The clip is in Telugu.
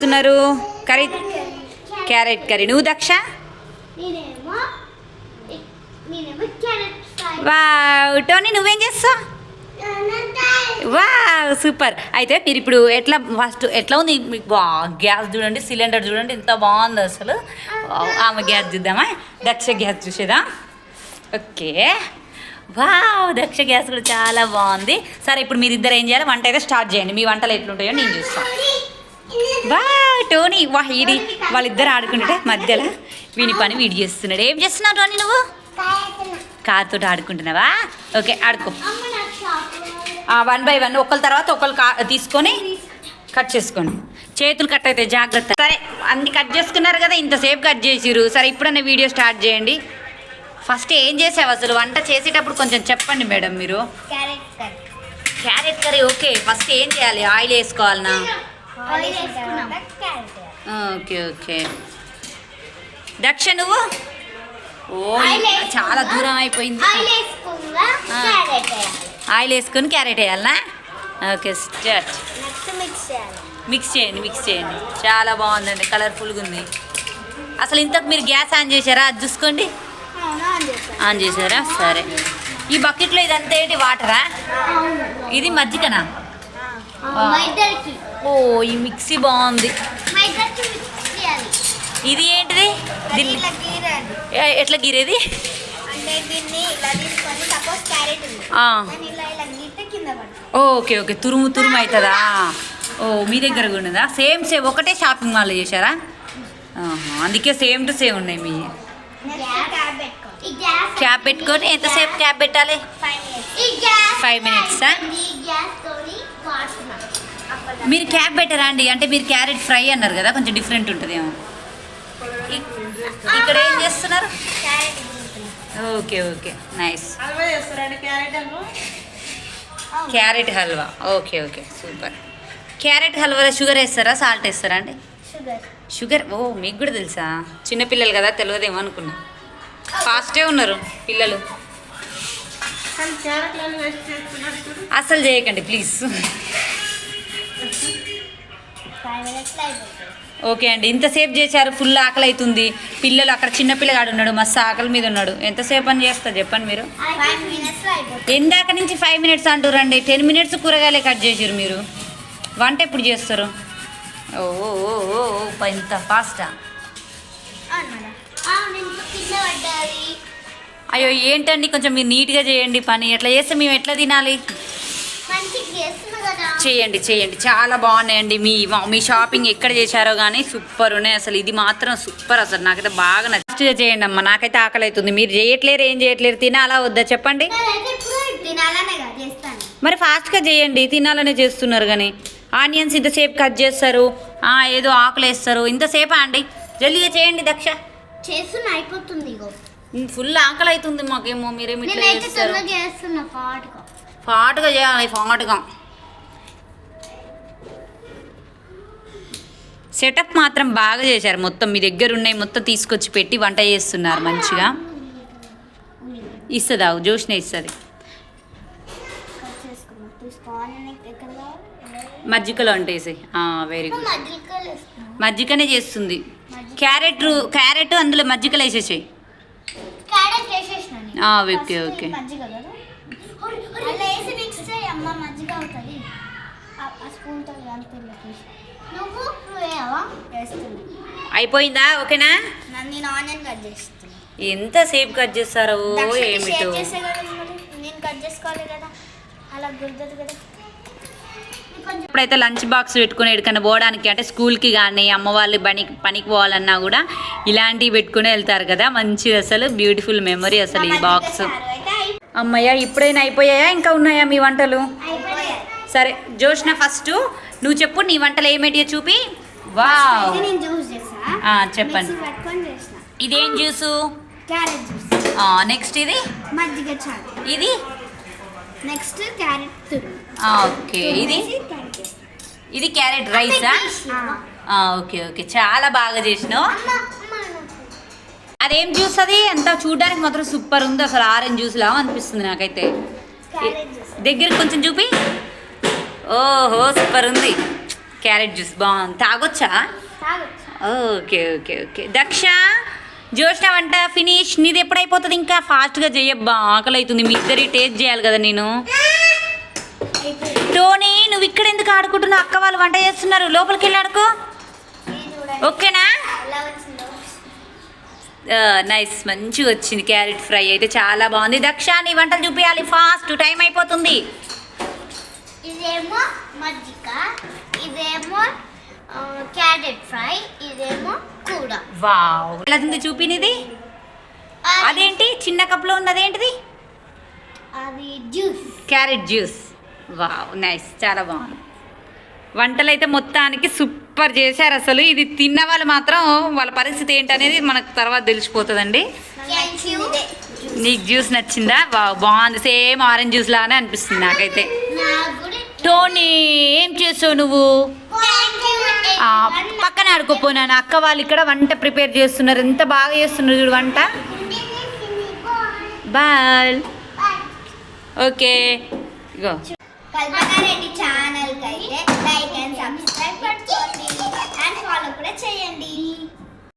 చేస్తున్నారు కర్రీ, క్యారెట్ కర్రీ. నువ్వు దక్ష? వావ్. టోనీ నువ్వేం చేస్తావు? Wow super. అయితే మీరు ఇప్పుడు ఎట్లా ఫస్ట్ ఎట్లా ఉంది గ్యాస్ చూడండి, సిలిండర్ చూడండి ఎంత బాగుంది అసలు. ఆమె గ్యాస్ చూద్దామా? దక్ష గ్యాస్ చూసేదా? ఓకే. వావ్ దక్ష గ్యాస్ కూడా చాలా బాగుంది. సరే ఇప్పుడు మీరు ఇద్దరు ఏం చేయాలి, వంట అయితే స్టార్ట్ చేయండి. మీ వంటలు ఎట్లుంటాయో నేను చూస్తాను. వా టోనీ వా ఈడి వాళ్ళిద్దరు ఆడుకుంటే మధ్యలో వీని పని వీడి చేస్తున్నాడు. ఏం చేస్తున్నావు టోనీ నువ్వు? కార్తో ఆడుకుంటున్నావా? ఓకే ఆడుకో. 1 by 1 ఒకళ్ళ తర్వాత ఒకళ్ళు తీసుకొని కట్ చేసుకోండి. చేతులు కట్ అయితే జాగ్రత్త. సరే అన్ని కట్ చేసుకున్నారు కదా, ఇంతసేపు కట్ చేసిరు. సరే ఇప్పుడన్నా వీడియో స్టార్ట్ చేయండి. ఫస్ట్ ఏం చేసావు అసలు వంట చేసేటప్పుడు కొంచెం చెప్పండి మేడం మీరు. Carrot curry. ఓకే ఫస్ట్ ఏం చేయాలి? ఆయిల్ వేసుకోవాలనా? Okay okay. దక్ష నువ్వు? ఓ చాలా దూరం అయిపోయింది. ఆయిల్ వేసుకొని క్యారెట్ వేయాలనా? Okay start. మిక్స్ చేయండి. చాలా బాగుందండి, కలర్ఫుల్గా ఉంది. అసలు ఇంతకు మీరు గ్యాస్ ఆన్ చేశారా? అది చూసుకోండి. ఆన్ చేశారా? సరే. ఈ బకెట్లో ఇదంతా ఏంటి? వాటరా? ఇది మజ్జిగనా? ఓ ఈ మిక్సీ బాగుంది. ఇది ఏంటిది? ఎట్లా గీరేది? Okay okay. తురుము అవుతుందా? ఓ మీ దగ్గర కూడా ఉన్నదా? సేమ్ ఒకటే షాపింగ్ మాల్లో చేశారా? అందుకే సేమ్ టు సేమ్ ఉన్నాయి మీ. క్యాప్ పెట్టుకొని ఎంతసేపు క్యాప్ పెట్టాలి? 5 minutes. మీరు క్యాప్ పెట్టరా అండి? అంటే మీరు క్యారెట్ ఫ్రై అన్నారు కదా, కొంచెం డిఫరెంట్ ఉంటుందేమో. ఇక్కడ ఏం చేస్తున్నారు? Okay okay nice. Carrot halwa. Okay okay super. Carrot హల్వాలో షుగర్ వేస్తారా, సాల్ట్ వేస్తారా అండి? షుగర్. ఓ మీకు కూడా తెలుసా? చిన్నపిల్లలు కదా తెలియదేమో అనుకున్నా. ఫాస్టే ఉన్నారు పిల్లలు. అసలు చేయకండి ప్లీజ్. ఓకే అండి ఇంతసేపు చేశారు. ఫుల్ ఆకలి అవుతుంది. పిల్లలు అక్కడ చిన్నపిల్లగాడు ఉన్నాడు, మస్తు ఆకలి మీద ఉన్నాడు. ఎంతసేపు అని చేస్తారు చెప్పండి మీరు? ఇందాక నుంచి 5 minutes అంటారండి. 10 minutes కూరగాయలే కట్ చేసారు మీరు. వంట ఎప్పుడు చేస్తారు? ఓ ఇంత ఫాస్టా? అయ్యో ఏంటండి, కొంచెం మీరు నీట్గా చేయండి పని. ఎట్లా చేస్తే మేము ఎట్లా తినాలి? చేయండి చాలా బాగున్నాయండి. మీ షాపింగ్ ఎక్కడ చేశారో కానీ సూపర్ ఉన్నాయి అసలు. ఇది మాత్రం సూపర్ అసలు. నాకైతే బాగా నచ్చిగా చేయండి అమ్మ. నాకైతే ఆకలి అవుతుంది. మీరు చేయట్లేరు, ఏం చేయట్లేరు. తినాలా వద్దా చెప్పండి? మరి ఫాస్ట్గా చేయండి. తినాలనే చేస్తున్నారు కానీ ఆనియన్స్ ఇంతసేపు కట్ చేస్తారు, ఏదో ఆకులు వేస్తారు. ఇంతసేపా అండి? జల్దీగా చేయండి దక్ష. చేస్తున్నా అయిపోతుంది. ఫుల్ ఆకలి అవుతుంది మాకేమో. మీరేమి ఇట్లా చేస్తారు? ఫాట్గా చేయాలి, ఫాట్గా. సెటప్ మాత్రం బాగా చేశారు. మొత్తం మీ దగ్గర ఉన్నాయి మొత్తం తీసుకొచ్చి పెట్టి వంట చేస్తున్నారు మంచిగా. ఇస్తుందా? జోష్నే ఇస్తుంది. మజ్జిగలో వంటేసి. Very good. మజ్జిగనే చేస్తుంది. క్యారెట్ అందులో మజ్జిగలు వేసేసాయి. Okay okay. అయిపోయిందా? ఓకేనా? ఎంతసేపు కట్ చేస్తారో ఏమిటో. ఇప్పుడైతే లంచ్ బాక్స్ పెట్టుకుని ఎక్కడికైనా పోవడానికి, అంటే స్కూల్కి కానీ అమ్మ వాళ్ళు పనికి పోవాలన్నా కూడా ఇలాంటివి పెట్టుకుని వెళ్తారు కదా. మంచిది అసలు, బ్యూటిఫుల్ మెమరీ అసలు ఈ బాక్స్. అమ్మయ్య ఇప్పుడైనా అయిపోయాయా ఇంకా ఉన్నాయా మీ వంటలు? సరే జోష్న ఫస్ట్ నువ్వు చెప్పు నీ వంటలు ఏమేటియో చూపి. వావ్ చెప్పండి. ఇదేం జ్యూసు? నెక్స్ట్ ఇది ఇది నెక్స్ట్ క్యారెట్. ఓకే ఇది క్యారెట్ రైసా? ఓకే ఓకే చాలా బాగా చేసినావు. అదేం జ్యూస్ అది? అంత చూడడానికి మాత్రం సూపర్ ఉంది అసలు. ఆరెంజ్ జ్యూస్ లాగా అనిపిస్తుంది నాకైతే. దగ్గర కొంచెం చూపి. ఓహో సూపర్ ఉంది. క్యారెట్ జ్యూస్ బాగుంది, తాగొచ్చా? Okay okay okay. Daksha Joshna వంట ఫినిష్, నీది ఎప్పుడు అయిపోతుంది? ఇంకా ఫాస్ట్గా చెయ్యబ్బా, ఆకలి అవుతుంది. మీ ఇద్దరి టేస్ట్ చేయాలి కదా నేను. టోనీ నువ్వు ఇక్కడ ఎందుకు ఆడుకుంటున్నావు? అక్క వాళ్ళు వంట చేస్తున్నారు, లోపలికి వెళ్ళి ఆడుకో. ఓకేనా? నైస్, మంచిగా వచ్చింది. క్యారెట్ ఫ్రై అయితే చాలా బాగుంది. దక్ష నీ వంటలు చూపించాలి, ఫాస్ట్ టైం అయిపోతుంది. ఇదేమో మజ్జిగ, ఇదేమో క్యారెట్ ఫ్రై, ఇదేమో కూర. వావ్, ఎలా ఉంది చూపినిది? అదేంటి చిన్న కప్లో ఉన్నది ఏంటిది? అది juice, carrot juice. Wow nice, చాలా బాగుంది. వంటలు అయితే మొత్తానికి సూపర్ చేశారు. అసలు ఇది తిన్న వాళ్ళు మాత్రం వాళ్ళ పరిస్థితి ఏంటనేది మనకు తర్వాత తెలిసిపోతుందండి. నీకు జ్యూస్ నచ్చిందా? వావ్ బాగుంది, సేమ్ ఆరెంజ్ జ్యూస్ లానే అనిపిస్తుంది నాకైతే. టోనీ ఏం చేసావు నువ్వు? పక్కన ఆడుకోపోయినాను. అక్క వాళ్ళు ఇక్కడ వంట ప్రిపేర్ చేస్తున్నారు, ఎంత బాగా చేస్తున్నారు చూడు వంట. బాయ్. ఓకే ఇగో కల్పనారెడ్డి ఛానల్కి అయితే లైక్ అండ్ సబ్స్క్రైబ్ చేసుకోండి అండ్ ఫాలో కూడా చేయండి.